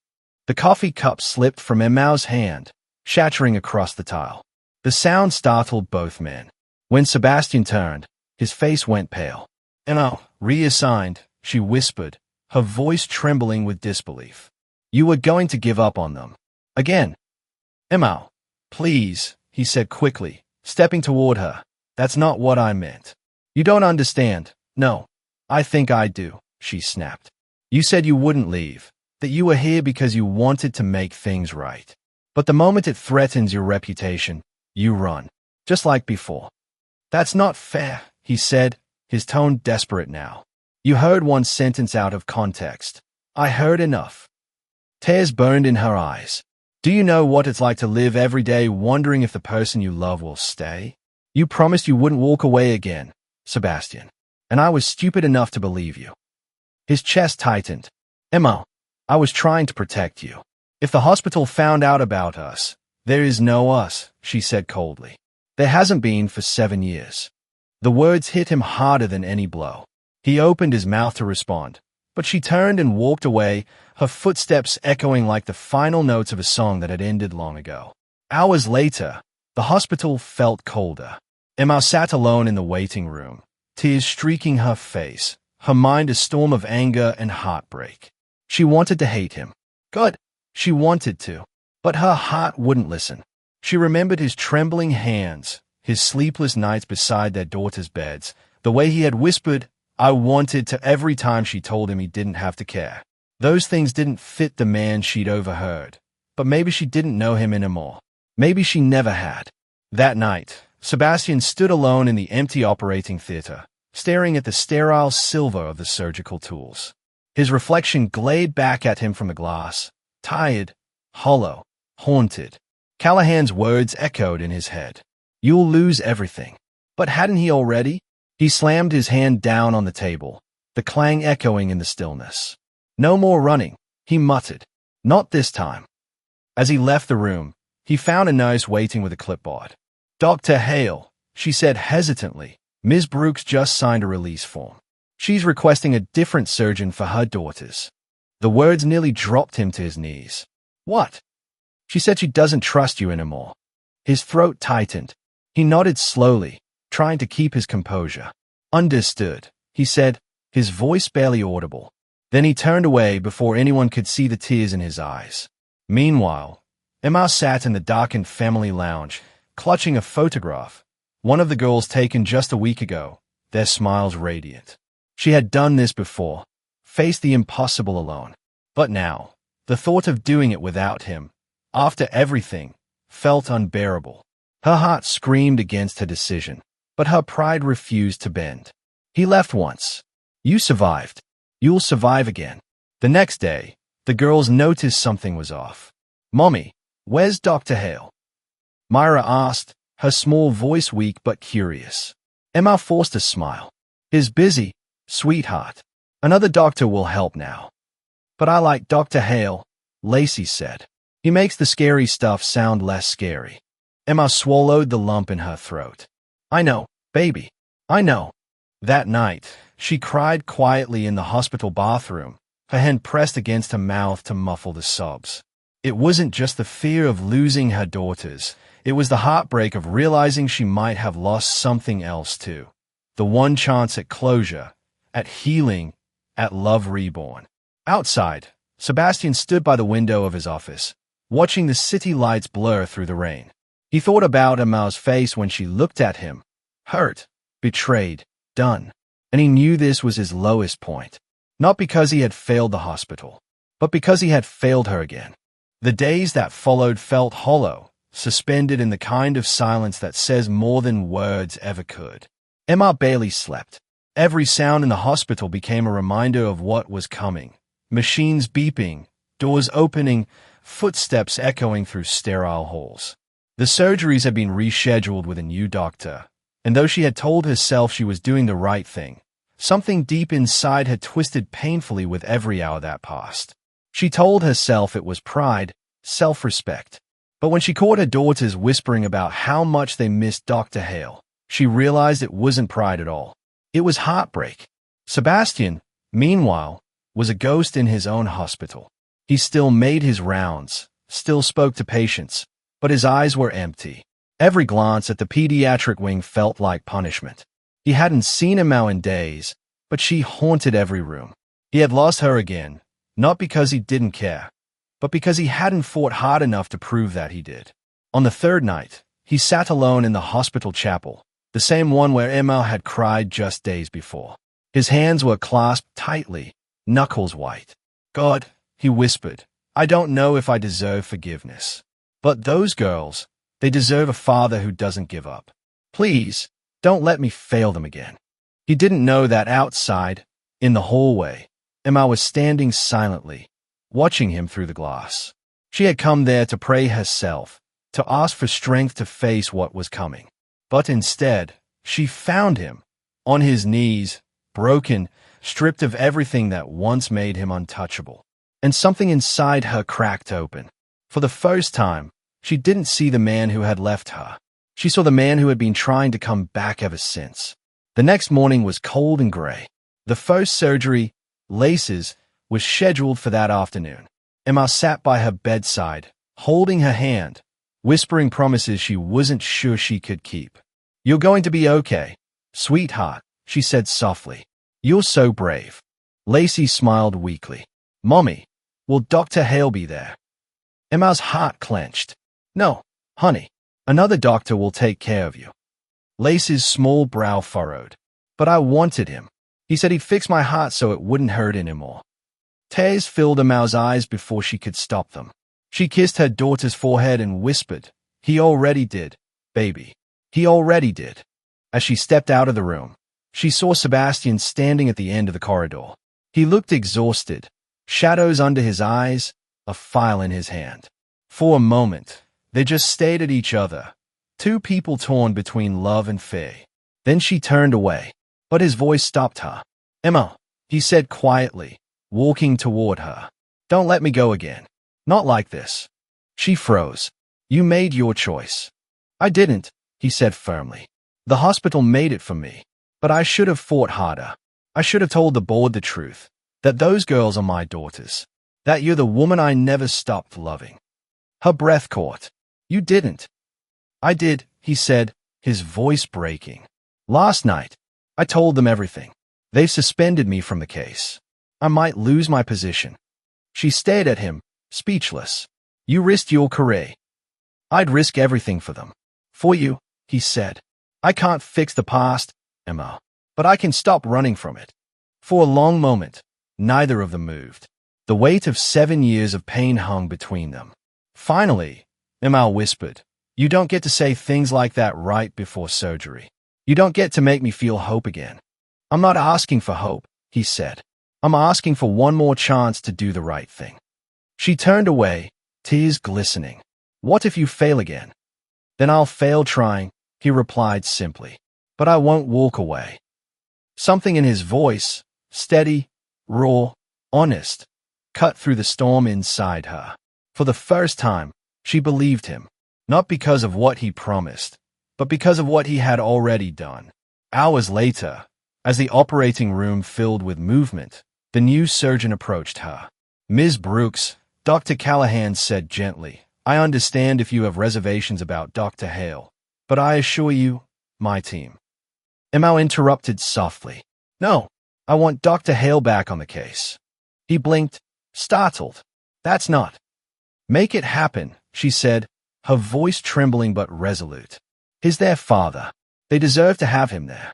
The coffee cup slipped from Emma's hand. shattering across the tile. The sound startled both men. When Sebastian turned, his face went pale. "No, reassigned," she whispered, her voice trembling with disbelief. "You were going to give up on them. Again." "Emma, please," he said quickly, stepping toward her. "That's not what I meant. You don't understand." "No, I think I do," she snapped. "You said you wouldn't leave, that you were here because you wanted to make things right. But the moment it threatens your reputation, you run, just like before." "That's not fair," he said, his tone desperate now. "You heard one sentence out of context." "I heard enough." Tears burned in her eyes. "Do you know what it's like to live every day wondering if the person you love will stay? You promised you wouldn't walk away again, Sebastian, and I was stupid enough to believe you." His chest tightened. "Emma, I was trying to protect you. If the hospital found out about us—" "There is no us," she said coldly. "There hasn't been for 7 years." The words hit him harder than any blow. He opened his mouth to respond, but she turned and walked away, her footsteps echoing like the final notes of a song that had ended long ago. Hours later, the hospital felt colder. Emma sat alone in the waiting room, tears streaking her face, her mind a storm of anger and heartbreak. She wanted to hate him. God, she wanted to. But her heart wouldn't listen. She remembered his trembling hands, his sleepless nights beside their daughters' beds, the way he had whispered, "I wanted to," every time she told him he didn't have to care. Those things didn't fit the man she'd overheard. But maybe she didn't know him anymore. Maybe she never had. That night, Sebastian stood alone in the empty operating theater, staring at the sterile silver of the surgical tools. His reflection glared back at him from the glass, tired, hollow, haunted. Callahan's words echoed in his head. "You'll lose everything." But hadn't he already? He slammed his hand down on the table, the clang echoing in the stillness. "No more running," he muttered. "Not this time." As he left the room, he found a nurse waiting with a clipboard. "Dr. Hale," she said hesitantly, "Ms. Brooks just signed a release form. She's requesting a different surgeon for her daughters." The words nearly dropped him to his knees. "What?" "She said she doesn't trust you anymore." His throat tightened. He nodded slowly, trying to keep his composure. "Understood," he said, his voice barely audible. Then he turned away before anyone could see the tears in his eyes. Meanwhile, Emma sat in the darkened family lounge, clutching a photograph, one of the girls taken just a week ago, their smiles radiant. She had done this before, faced the impossible alone. But now, the thought of doing it without him, after everything, felt unbearable. Her heart screamed against her decision, but her pride refused to bend. "He left once. You survived. You'll survive again." The next day, the girls noticed something was off. "Mommy, where's Dr. Hale?" Myra asked, her small voice weak but curious. Emma forced a smile. "He's busy, sweetheart. Another doctor will help now." "But I like Dr. Hale," Lacey said. "He makes the scary stuff sound less scary." Emma swallowed the lump in her throat. "I know, baby. I know." That night, she cried quietly in the hospital bathroom, her hand pressed against her mouth to muffle the sobs. It wasn't just the fear of losing her daughters. It was the heartbreak of realizing she might have lost something else too. The one chance at closure, at healing, at love reborn. Outside, Sebastian stood by the window of his office, watching the city lights blur through the rain. He thought about Emma's face when she looked at him, hurt, betrayed, done. And he knew this was his lowest point. Not because he had failed the hospital, but because he had failed her again. The days that followed felt hollow, suspended in the kind of silence that says more than words ever could. Emma barely slept. Every sound in the hospital became a reminder of what was coming. Machines beeping, doors opening, footsteps echoing through sterile halls. The surgeries had been rescheduled with a new doctor, and though she had told herself she was doing the right thing, something deep inside had twisted painfully with every hour that passed. She told herself it was pride, self-respect. But when she caught her daughters whispering about how much they missed Dr. Hale, she realized it wasn't pride at all. It was heartbreak. Sebastian, meanwhile, was a ghost in his own hospital. He still made his rounds, still spoke to patients, but his eyes were empty. Every glance at the pediatric wing felt like punishment. He hadn't seen Emma in days, but she haunted every room. He had lost her again, not because he didn't care, but because he hadn't fought hard enough to prove that he did. On the third night, he sat alone in the hospital chapel, the same one where Emma had cried just days before. His hands were clasped tightly, knuckles white. "God," he whispered, "I don't know if I deserve forgiveness. But those girls, they deserve a father who doesn't give up. Please, don't let me fail them again." He didn't know that outside, in the hallway, Emma was standing silently, watching him through the glass. She had come there to pray herself, to ask for strength to face what was coming. But instead, she found him, on his knees, broken, stripped of everything that once made him untouchable. And something inside her cracked open. For the first time, she didn't see the man who had left her. She saw the man who had been trying to come back ever since. The next morning was cold and gray. The first surgery, laces, was scheduled for that afternoon. Emma sat by her bedside, holding her hand, whispering promises she wasn't sure she could keep. "You're going to be okay, sweetheart," she said softly. "You're so brave." Lacey smiled weakly. "Mommy, will Dr. Hale be there?" Emma's heart clenched. "No, honey. Another doctor will take care of you." Lacey's small brow furrowed. "But I wanted him. He said he'd fix my heart so it wouldn't hurt anymore." Tears filled Emma's eyes before she could stop them. She kissed her daughter's forehead and whispered, "He already did, baby. He already did." As she stepped out of the room, she saw Sebastian standing at the end of the corridor. He looked exhausted, shadows under his eyes, a file in his hand. For a moment, they just stared at each other, two people torn between love and fear. Then she turned away, but his voice stopped her. "Emma," he said quietly, walking toward her. "Don't let me go again. Not like this." She froze. "You made your choice." "I didn't," he said firmly. "The hospital made it for me. But I should have fought harder. I should have told the board the truth, that those girls are my daughters, that you're the woman I never stopped loving." Her breath caught. "You didn't." "I did," he said, his voice breaking. "Last night, I told them everything. They've suspended me from the case. I might lose my position." She stared at him, speechless. "You risked your career." "I'd risk everything for them." "For you," he said. "I can't fix the past, Emma, but I can stop running from it." For a long moment, neither of them moved. The weight of 7 years of pain hung between them. Finally, Emma whispered, "You don't get to say things like that right before surgery. You don't get to make me feel hope again." "I'm not asking for hope," he said. "I'm asking for one more chance to do the right thing." She turned away, tears glistening. "What if you fail again?" "Then I'll fail trying," he replied simply. "But I won't walk away." Something in his voice, steady, raw, honest, cut through the storm inside her. For the first time, she believed him, not because of what he promised, but because of what he had already done. Hours later, as the operating room filled with movement, the new surgeon approached her. "Ms. Brooks," Dr. Callahan said gently, "I understand if you have reservations about Dr. Hale, but I assure you, my team." Emma interrupted softly. "No, I want Dr. Hale back on the case." He blinked, startled. "That's not." "Make it happen," she said, her voice trembling but resolute. "He's their father. They deserve to have him there."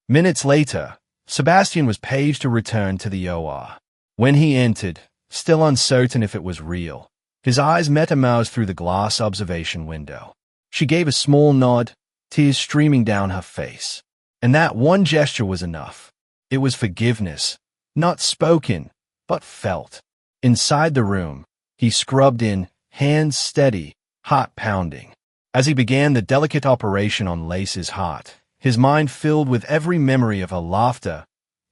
Minutes later, Sebastian was paged to return to the OR. When he entered, still uncertain if it was real, his eyes met Emma's through the glass observation window. She gave a small nod, tears streaming down her face. And that one gesture was enough. It was forgiveness, not spoken, but felt. Inside the room, he scrubbed in, hands steady, heart pounding. As he began the delicate operation on Lace's heart, his mind filled with every memory of her laughter,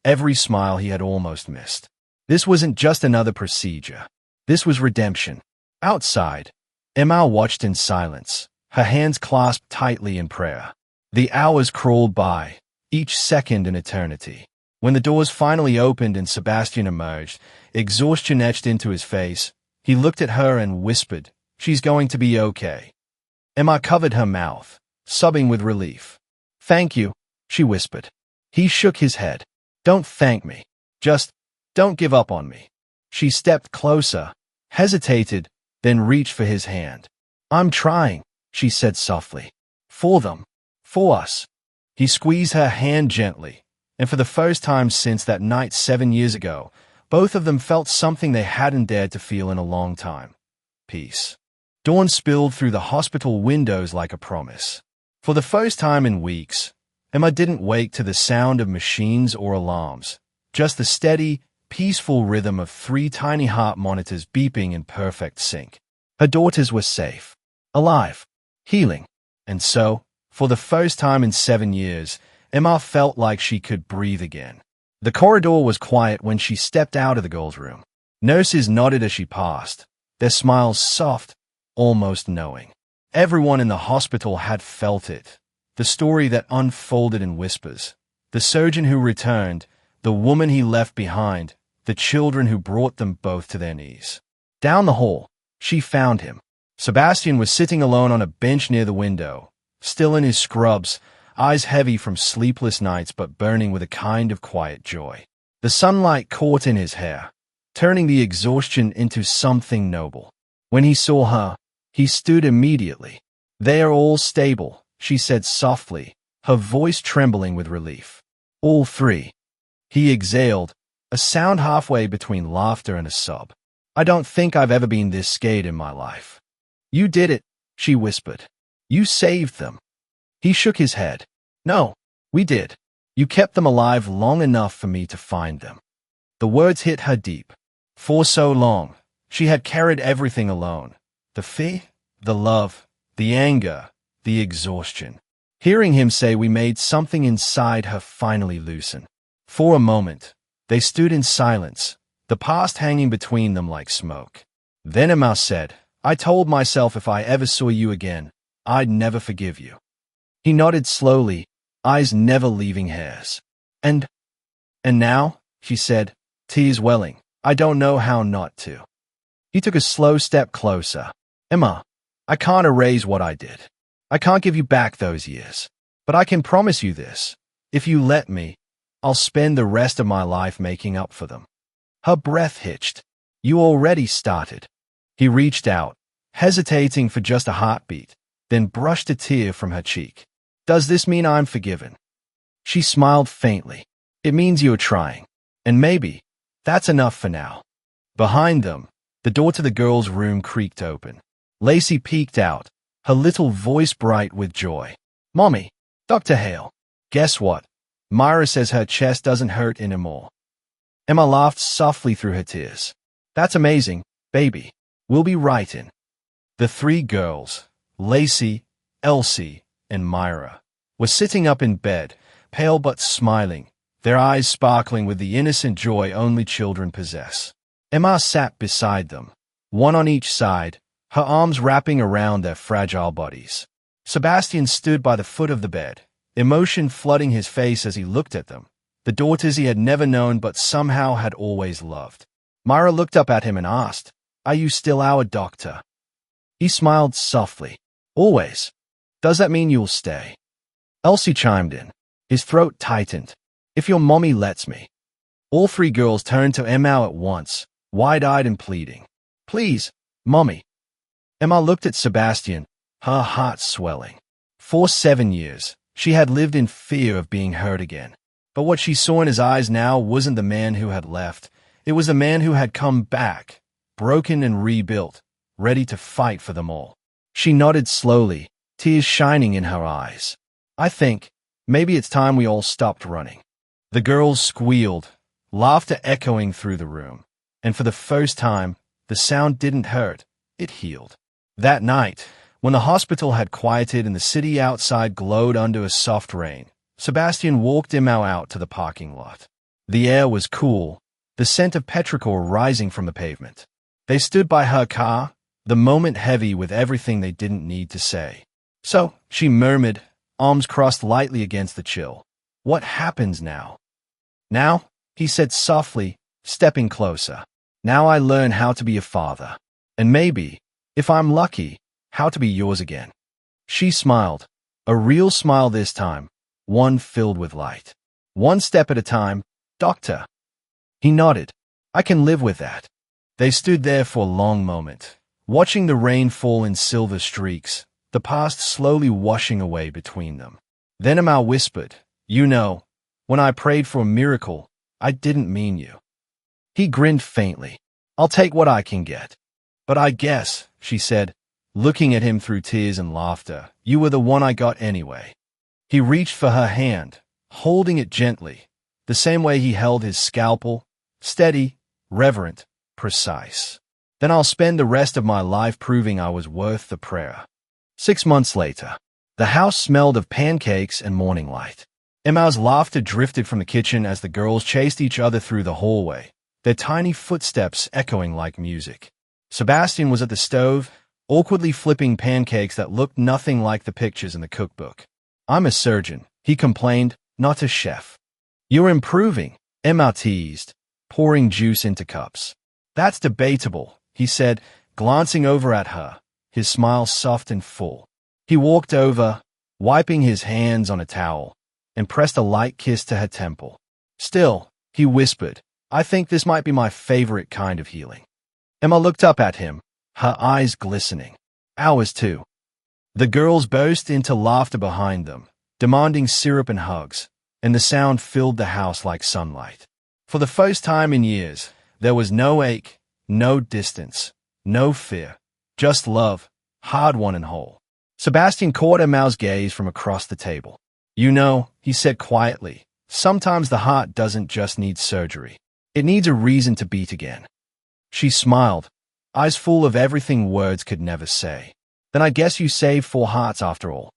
every smile he had almost missed. This wasn't just another procedure. This was redemption. Outside, Emma watched in silence, her hands clasped tightly in prayer. The hours crawled by, each second an eternity. When the doors finally opened and Sebastian emerged, exhaustion etched into his face, he looked at her and whispered, "She's going to be okay. Emma covered her mouth, sobbing with relief. "Thank you," she whispered. He shook his head. "Don't thank me. Just don't give up on me." She stepped closer, hesitated, then reached for his hand. "I'm trying," she said softly. "For them. For us." He squeezed her hand gently, and for the first time since that night 7 years ago, both of them felt something they hadn't dared to feel in a long time. Peace. Dawn spilled through the hospital windows like a promise. For the first time in weeks, Emma didn't wake to the sound of machines or alarms, just the steady, peaceful rhythm of 3 tiny heart monitors beeping in perfect sync. Her daughters were safe, alive, healing, and so, for the first time in 7 years, Emma felt like she could breathe again. The corridor was quiet when she stepped out of the girls' room. Nurses nodded as she passed, their smiles soft, almost knowing. Everyone in the hospital had felt it. The story that unfolded in whispers. The surgeon who returned, the woman he left behind, the children who brought them both to their knees. Down the hall, she found him. Sebastian was sitting alone on a bench near the window, still in his scrubs, eyes heavy from sleepless nights but burning with a kind of quiet joy. The sunlight caught in his hair, turning the exhaustion into something noble. When he saw her, he stood immediately. "They are all stable," she said softly, her voice trembling with relief. "All 3. He exhaled, a sound halfway between laughter and a sob. "I don't think I've ever been this scared in my life." "You did it," she whispered. "You saved them." He shook his head. "No, we did. You kept them alive long enough for me to find them." The words hit her deep. For so long, she had carried everything alone. The fear, the love, the anger, the exhaustion. Hearing him say we made something inside her finally loosen. For a moment, they stood in silence, the past hanging between them like smoke. Then Emma said, "I told myself if I ever saw you again, I'd never forgive you." He nodded slowly, eyes never leaving hers. And now," she said, tears welling, "I don't know how not to." He took a slow step closer. "Emma, I can't erase what I did. I can't give you back those years. But I can promise you this. If you let me, I'll spend the rest of my life making up for them." Her breath hitched. "You already started." He reached out, hesitating for just a heartbeat, then brushed a tear from her cheek. "Does this mean I'm forgiven?" She smiled faintly. "It means you're trying. And maybe that's enough for now." Behind them, the door to the girls' room creaked open. Lacey peeked out, her little voice bright with joy. "Mommy, Dr. Hale. Guess what? Myra says her chest doesn't hurt anymore." Emma laughed softly through her tears. "That's amazing, baby. We'll be right in." The 3 girls, Lacey, Elsie, and Myra, were sitting up in bed, pale but smiling, their eyes sparkling with the innocent joy only children possess. Emma sat beside them, one on each side, her arms wrapping around their fragile bodies. Sebastian stood by the foot of the bed, emotion flooding his face as he looked at them, the daughters he had never known but somehow had always loved. Myra looked up at him and asked, "Are you still our doctor?" He smiled softly. "Always. Does that mean you'll stay?" Elsie chimed in. His throat tightened. "If your mommy lets me." All 3 girls turned to Emma at once, wide-eyed and pleading. "Please, mommy." Emma looked at Sebastian, her heart swelling. For 7 years, she had lived in fear of being hurt again. But what she saw in his eyes now wasn't the man who had left. It was the man who had come back, broken and rebuilt, ready to fight for them all. She nodded slowly, tears shining in her eyes. "I think, maybe it's time we all stopped running." The girls squealed, laughter echoing through the room. And for the first time, the sound didn't hurt, it healed. That night, when the hospital had quieted and the city outside glowed under a soft rain, Sebastian walked Emma out to the parking lot. The air was cool, the scent of petrichor rising from the pavement. They stood by her car, the moment heavy with everything they didn't need to say. "So," she murmured, arms crossed lightly against the chill. "What happens now?" "Now," he said softly, stepping closer. "Now I learn how to be a father. And maybe, if I'm lucky, how to be yours again." She smiled, a real smile this time, one filled with light. One step at a time, doctor. He nodded. I can live with that. They stood there for a long moment, watching the rain fall in silver streaks, the past slowly washing away between them. Then Amal whispered, "You know, when I prayed for a miracle, I didn't mean you." He grinned faintly. "I'll take what I can get." "But I guess," she said, looking at him through tears and laughter, "you were the one I got anyway." He reached for her hand, holding it gently, the same way he held his scalpel, steady, reverent, precise. "Then I'll spend the rest of my life proving I was worth the prayer." 6 months later, the house smelled of pancakes and morning light. Emma's laughter drifted from the kitchen as the girls chased each other through the hallway, their tiny footsteps echoing like music. Sebastian was at the stove, awkwardly flipping pancakes that looked nothing like the pictures in the cookbook. "I'm a surgeon," he complained, "not a chef." "You're improving," Emma teased, pouring juice into cups. "That's debatable," he said, glancing over at her, his smile soft and full. He walked over, wiping his hands on a towel, and pressed a light kiss to her temple. "Still," he whispered, "I think this might be my favorite kind of healing." Emma looked up at him, her eyes glistening. "Ours too." The girls burst into laughter behind them, demanding syrup and hugs, and the sound filled the house like sunlight. For the first time in years, there was no ache, no distance, no fear, just love, hard-won and whole. Sebastian caught Emma's gaze from across the table. "You know," he said quietly, "sometimes the heart doesn't just need surgery. It needs a reason to beat again." She smiled, eyes full of everything words could never say. "Then I guess you saved 4 hearts after all."